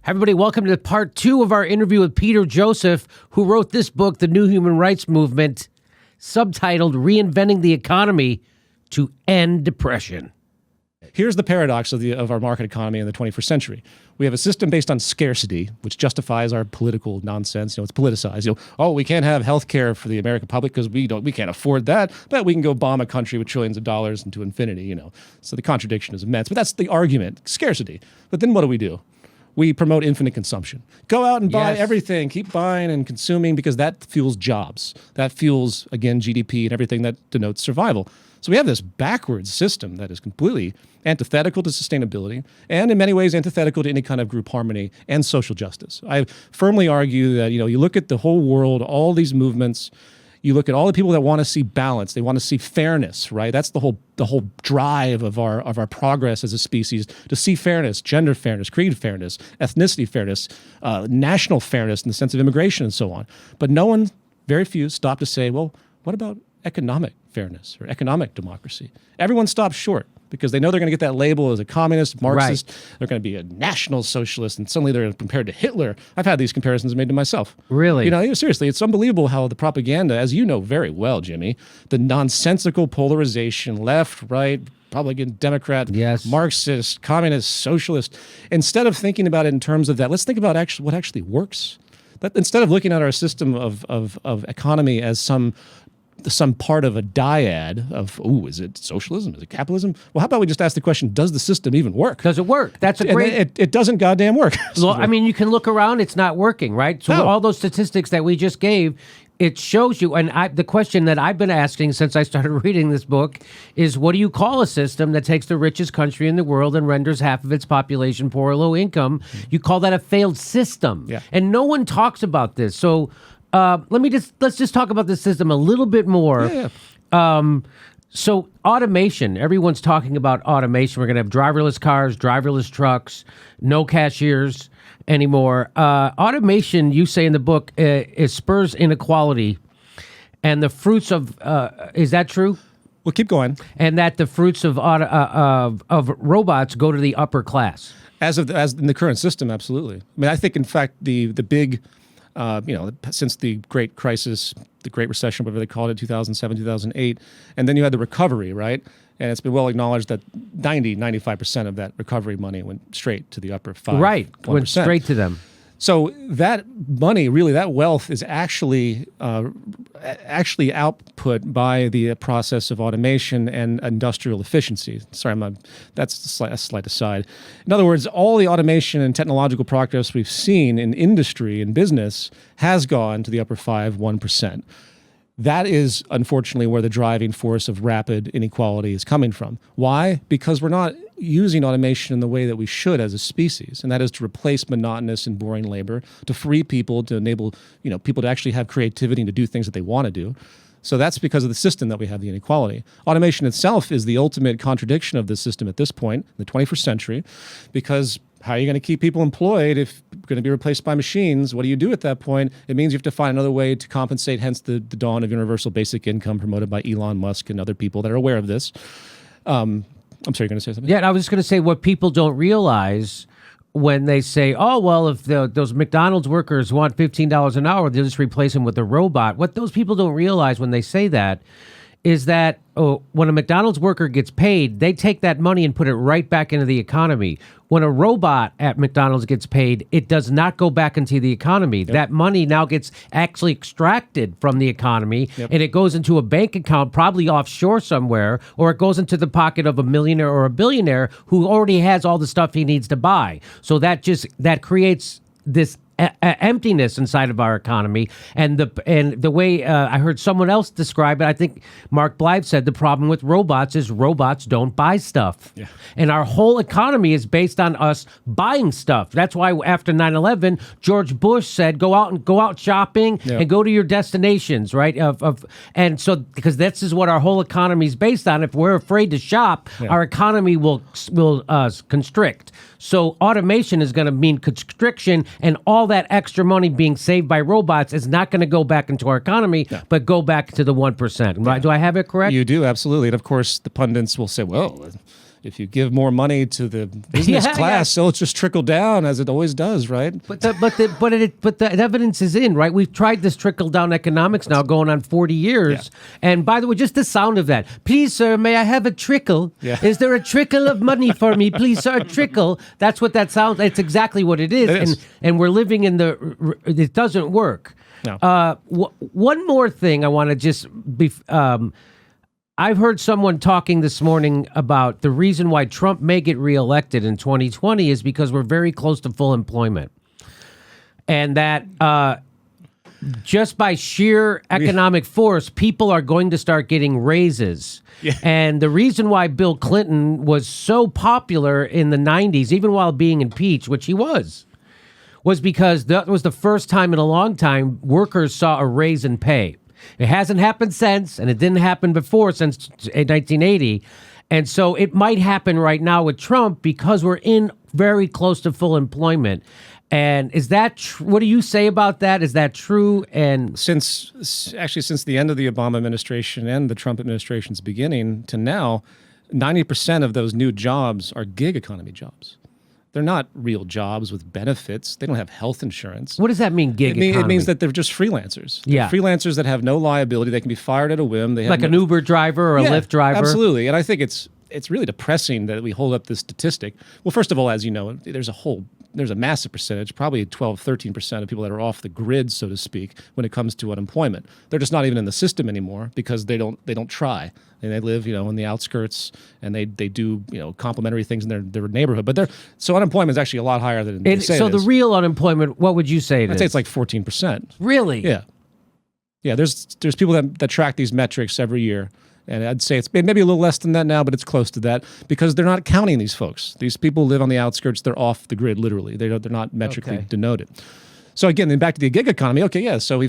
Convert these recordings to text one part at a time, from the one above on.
Hi, everybody. Welcome to part 2 of our interview with Peter Joseph, who wrote this book, The New Human Rights Movement, subtitled Reinventing the Economy to End Depression. Here's the paradox of our market economy in the 21st century. We have a system based on scarcity, which justifies our political nonsense. It's politicized. We can't have health care for the American public because we can't afford that, but we can go bomb a country with trillions of dollars into infinity. So the contradiction is immense. But that's the argument, scarcity. But then what do? We promote infinite consumption. Go out and buy everything. Keep buying and consuming because that fuels jobs. That fuels, again, GDP and everything that denotes survival. So we have this backwards system that is completely antithetical to sustainability and in many ways antithetical to any kind of group harmony and social justice. I firmly argue that, you look at the whole world, all these movements, you look at all the people that want to see balance, they want to see fairness, right? That's the whole drive of our progress as a species, to see fairness, gender fairness, creed fairness, ethnicity fairness, national fairness in the sense of immigration and so on. But no one, very few, stop to say, well, what about economic fairness or economic democracy? Everyone stops short because they know they're going to get that label as a communist, Marxist. Right. They're going to be a national socialist, and suddenly they're compared to Hitler. I've had these comparisons made to myself. Really? Seriously, it's unbelievable how the propaganda, as you know very well, Jimmy, the nonsensical polarization, left, right, Republican, Democrat, Marxist, communist, socialist, instead of thinking about it in terms of that, let's think about what actually works. Instead of looking at our system of economy as some part of a dyad of, is it socialism? Is it capitalism? Well, how about we just ask the question, does the system even work? Does it work? That's a great... It doesn't goddamn work. Well, you can look around, it's not working, right? So all those statistics that we just gave, it shows you, and the question that I've been asking since I started reading this book is, what do you call a system that takes the richest country in the world and renders half of its population poor or low income? You call that a failed system. Yeah. And no one talks about this. So let's just talk about the system a little bit more. So automation, everyone's talking about automation. We're going to have driverless cars, driverless trucks, no cashiers anymore. Automation, you say in the book, it spurs inequality, and the fruits of is that true? Well, keep going. And that the fruits of robots go to the upper class. As in the current system, absolutely. I think, in fact, the big since the Great Crisis, the Great Recession, whatever they called it, 2007, 2008, and then you had the recovery, right? And it's been well acknowledged that 95% of that recovery money went straight to the upper 5%. Right, 1%. Went straight to them. So that money, really, that wealth is actually output by the process of automation and industrial efficiency. Sorry, that's a slight aside. In other words, all the automation and technological progress we've seen in industry and business has gone to the upper 1%. That is, unfortunately, where the driving force of rapid inequality is coming from. Why? Because we're not using automation in the way that we should as a species, and that is to replace monotonous and boring labor, to free people, to enable people to actually have creativity and to do things that they want to do. So that's because of the system that we have, the inequality. Automation itself is the ultimate contradiction of this system at this point, in the 21st century, because how are you going to keep people employed if you're going to be replaced by machines? What do you do at that point? It means you have to find another way to compensate, hence the dawn of universal basic income promoted by Elon Musk and other people that are aware of this. I'm sorry, you're going to say something? Yeah, I was just going to say what people don't realize when they say, oh, well, if those McDonald's workers want $15 an hour, they'll just replace them with a robot. What those people don't realize when they say that is that when a McDonald's worker gets paid, they take that money and put it right back into the economy. When a robot at McDonald's gets paid, it does not go back into the economy. Yep. That money now gets actually extracted from the economy, and it goes into a bank account, probably offshore somewhere, or it goes into the pocket of a millionaire or a billionaire who already has all the stuff he needs to buy. So that creates this emptiness inside of our economy, and the way I heard someone else describe it, I think Mark Blythe said the problem with robots is robots don't buy stuff, and our whole economy is based on us buying stuff. That's why after 9/11, George Bush said go out shopping and go to your destinations, right? And so because this is what our whole economy is based on. If we're afraid to shop, our economy will constrict. So automation is going to mean constriction, and all that extra money being saved by robots is not going to go back into our economy, but go back to the 1%. Right? Do I have it correct? You do, absolutely. And of course, the pundits will say, well, if you give more money to the business class, so it's just trickle down as it always does, right? But the evidence is in, right? We've tried this trickle down economics now going on 40 years. Yeah. And by the way, just the sound of that. Please, sir, may I have a trickle? Yeah. Is there a trickle of money for me? Please, sir, a trickle. That's what that sounds. It's exactly what it is. And we're living in it doesn't work. No. One more thing I want to just be. I've heard someone talking this morning about the reason why Trump may get reelected in 2020 is because we're very close to full employment. And that just by sheer economic force, people are going to start getting raises. Yeah. And the reason why Bill Clinton was so popular in the 90s, even while being impeached, which he was because that was the first time in a long time workers saw a raise in pay. It hasn't happened since, and it didn't happen before since 1980. And so it might happen right now with Trump because we're in very close to full employment. And is that what do you say about that? Is that true? And since the end of the Obama administration and the Trump administration's beginning to now, 90% of those new jobs are gig economy jobs. They're not real jobs with benefits. They don't have health insurance. What does that mean, gig economy? It means that they're just freelancers. They're freelancers that have no liability. They can be fired at a whim. They have like an Uber driver or a Lyft driver? Absolutely. And I think it's really depressing that we hold up this statistic. Well, first of all, as you know, there's a massive percentage, probably 12, 13% of people that are off the grid, so to speak, when it comes to unemployment. They're just not even in the system anymore because they don't try. And they live, in the outskirts, and they do, complimentary things in their neighborhood. But so unemployment is actually a lot higher than they say it is. So the real unemployment, what would you say it is? I'd say it's like 14%. Really? Yeah. Yeah, there's people that track these metrics every year. And I'd say it's maybe a little less than that now, but it's close to that because they're not counting these folks. These people live on the outskirts. They're off the grid, literally. They're not metrically denoted. So again, then back to the gig economy. Okay, yeah. So we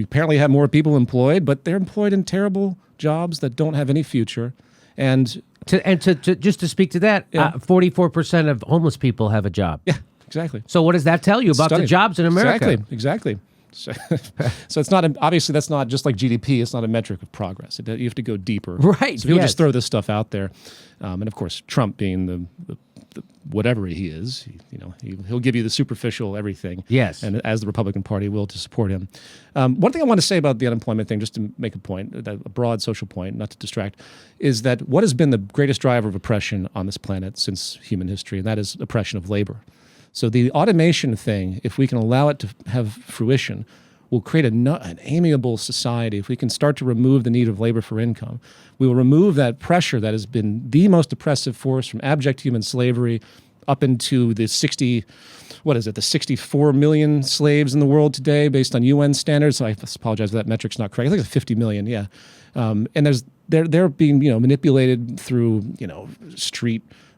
apparently have more people employed, but they're employed in terrible jobs that don't have any future. And just to speak to that, 44% of homeless people have a job. Yeah, exactly. So what does that tell you about the jobs in America? Exactly. So it's not obviously that's not just like GDP. It's not a metric of progress. You have to go deeper. Right. So people just throw this stuff out there, and of course Trump being the whatever he is, he'll give you the superficial everything. Yes. And as the Republican Party will to support him. One thing I want to say about the unemployment thing, just to make a point, a broad social point, not to distract, is that what has been the greatest driver of oppression on this planet since human history, and that is oppression of labor. So the automation thing, if we can allow it to have fruition, will create an amiable society. If we can start to remove the need of labor for income, we will remove that pressure that has been the most oppressive force from abject human slavery up into the 64 million slaves in the world today based on UN standards. So I apologize if that metric's not correct. I think it's 50 million, yeah. And they're being manipulated through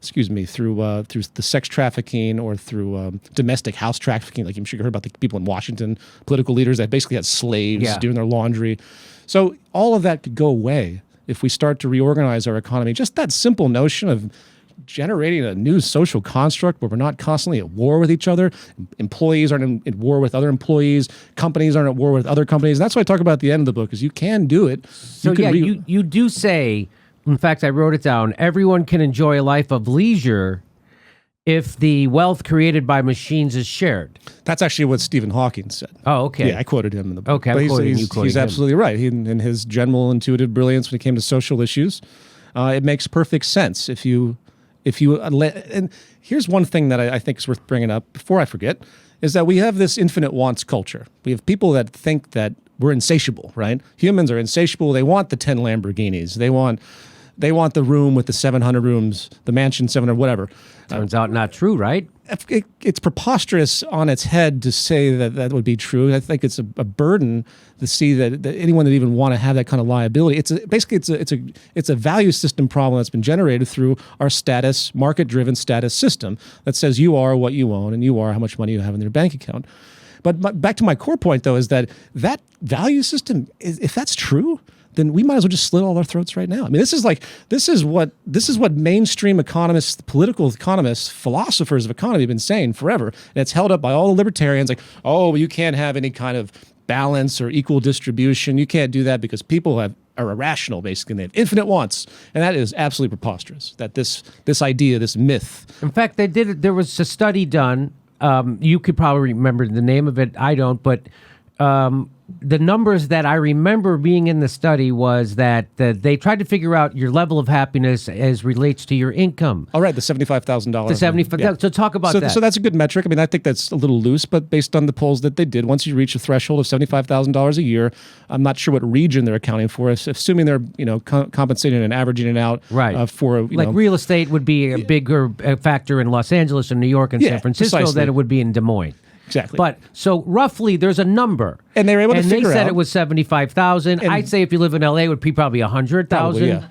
through the sex trafficking or through domestic house trafficking. Like I'm sure you heard about the people in Washington, political leaders that basically had slaves doing their laundry. So all of that could go away if we start to reorganize our economy. Just that simple notion of generating a new social construct where we're not constantly at war with each other. Employees aren't at war with other employees. Companies aren't at war with other companies. And that's what I talk about at the end of the book, is you can do it. So you do say, in fact, I wrote it down, everyone can enjoy a life of leisure if the wealth created by machines is shared. That's actually what Stephen Hawking said. Oh, okay. Yeah, I quoted him in the book. Okay, I'm quoting you. He's absolutely right. In his general intuitive brilliance when it came to social issues, it makes perfect sense if you and here's one thing that I think is worth bringing up before I forget, is that we have this infinite wants culture. We have people that think that we're insatiable, right? Humans are insatiable. They want the 10 Lamborghinis. They want the room with the 700 rooms, the mansion 700, whatever. Turns out not true, right? It's preposterous on its head to say that would be true. I think it's a burden to see that anyone that even want to have that kind of liability. It's a value system problem that's been generated through our market-driven status system that says you are what you own and you are how much money you have in your bank account. But back to my core point, though, is that value system, if that's true, then we might as well just slit all our throats right now. I mean, this is what mainstream economists, political economists, philosophers of economy have been saying forever. And it's held up by all the libertarians, like, oh, you can't have any kind of balance or equal distribution. You can't do that because people have are irrational, basically, and they have infinite wants. And that is absolutely preposterous, that this idea, this myth. In fact, there was a study done. You could probably remember the name of it. I don't, but the numbers that I remember being in the study was that they tried to figure out your level of happiness as relates to your income. All right, the $75,000. The 75. Yeah. So talk about that. So that's a good metric. I mean, I think that's a little loose, but based on the polls that they did, once you reach a threshold of $75,000 a year, I'm not sure what region they're accounting for. Assuming they're compensating and averaging it out, right? For real estate would be a bigger factor in Los Angeles and New York and San Francisco precisely. than it would be in Des Moines. Exactly. But so roughly, there's a number, and they were able to figure out. And they said it was 75,000. I'd say if you live in LA, it would be probably 100,000.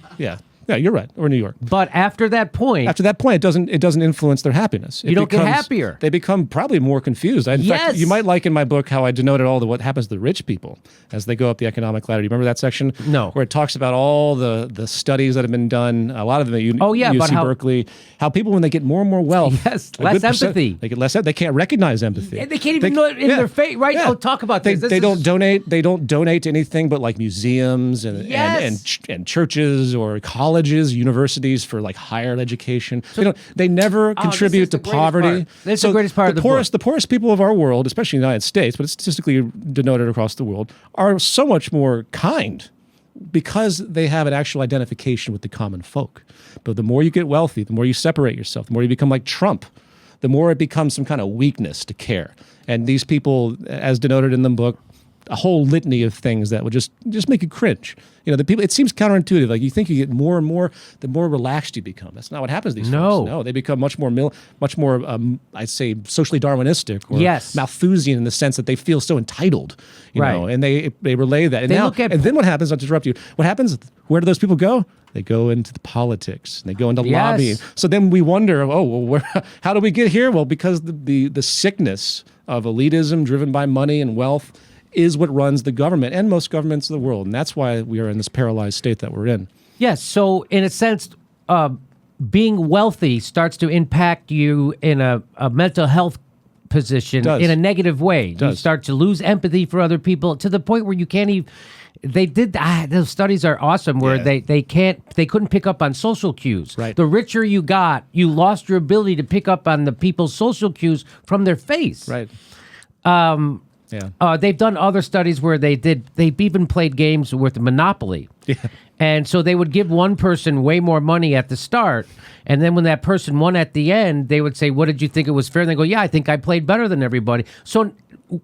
Yeah, you're right. Or New York. But after that point, it doesn't influence their happiness. You don't get happier. They become probably more confused. In fact, you might like in my book how I denoted what happens to the rich people as they go up the economic ladder. Do you remember that section? No. Where it talks about all the studies that have been done, a lot of them at UC Berkeley, how people, when they get more and more wealth, less empathy. They get less. They can't recognize empathy. They can't even know it in their face, right? Yeah. Oh, talk about this. They don't donate. They don't donate to anything but like museums and churches or colleges, universities for like higher education. So they never contribute to poverty. That's the greatest part of the book. The poorest people of our world, especially in the United States, but it's statistically denoted across the world, are so much more kind because they have an actual identification with the common folk. But the more you get wealthy, the more you separate yourself, the more you become like Trump, the more it becomes some kind of weakness to care. And these people, as denoted in the book, a whole litany of things that would just make you cringe. The people. It seems counterintuitive. Like you think you get more and more, the more relaxed you become. That's not what happens to these folks. No, they become much more, I'd say, socially Darwinistic or Malthusian in the sense that they feel so entitled. You know, and they relay that. And then what happens? I'll interrupt you. What happens? Where do those people go? They go into the politics. And they go into lobbying. So then we wonder, how do we get here? Well, because the sickness of elitism driven by money and wealth is what runs the government and most governments of the world. And that's why we are in this paralyzed state that we're in. Yes. So in a sense, being wealthy starts to impact you in a mental health position in a negative way. You start to lose empathy for other people to the point where you can't even... They did those studies are awesome where they couldn't pick up on social cues. Right. The richer you got, you lost your ability to pick up on the people's social cues from their face. Right. They've done other studies where they've even played games with Monopoly. Yeah. And so they would give one person way more money at the start. And then when that person won at the end, they would say, what did you think it was fair? And they go, yeah, I think I played better than everybody. So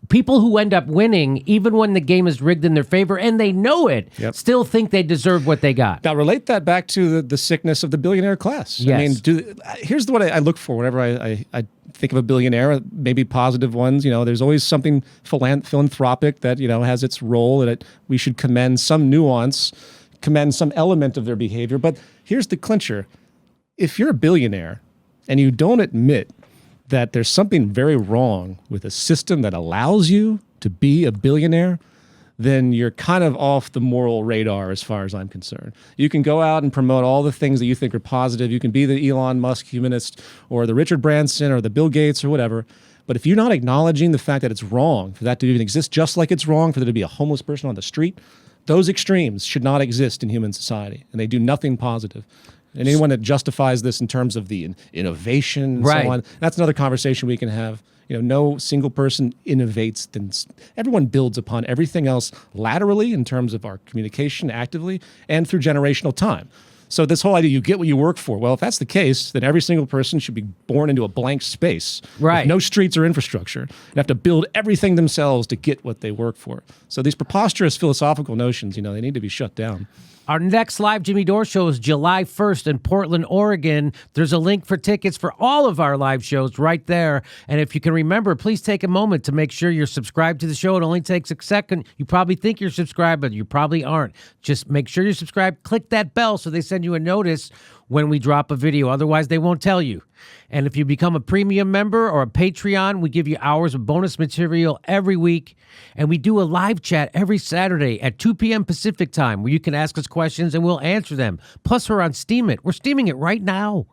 people who end up winning, even when the game is rigged in their favor, and they know it, still think they deserve what they got. Now, relate that back to the sickness of the billionaire class. Yes. I mean, here's what I look for whenever I think of a billionaire, maybe positive ones. There's always something philanthropic that, has its role, and we should commend some nuance, commend some element of their behavior. But here's the clincher. If you're a billionaire and you don't admit that there's something very wrong with a system that allows you to be a billionaire, then you're kind of off the moral radar as far as I'm concerned. You can go out and promote all the things that you think are positive. You can be the Elon Musk humanist or the Richard Branson or the Bill Gates or whatever. But if you're not acknowledging the fact that it's wrong for that to even exist, just like it's wrong for there to be a homeless person on the street, those extremes should not exist in human society, and they do nothing positive. And anyone that justifies this in terms of the innovation and so on, that's another conversation we can have. No single person innovates. Then everyone builds upon everything else laterally in terms of our communication actively and through generational time. So this whole idea, you get what you work for. Well, if that's the case, then every single person should be born into a blank space. With no streets or infrastructure. And have to build everything themselves to get what they work for. So these preposterous philosophical notions, they need to be shut down. Our next live Jimmy Dore show is July 1st in Portland, Oregon. There's a link for tickets for all of our live shows right there. And if you can remember, please take a moment to make sure you're subscribed to the show. It only takes a second. You probably think you're subscribed, but you probably aren't. Just make sure you're subscribed. Click that bell so they send you a notice when we drop a video. Otherwise, they won't tell you. And if you become a premium member or a Patreon, we give you hours of bonus material every week. And we do a live chat every Saturday at 2 p.m. Pacific time where you can ask us questions and we'll answer them. Plus, we're on Steam It. We're steaming it right now.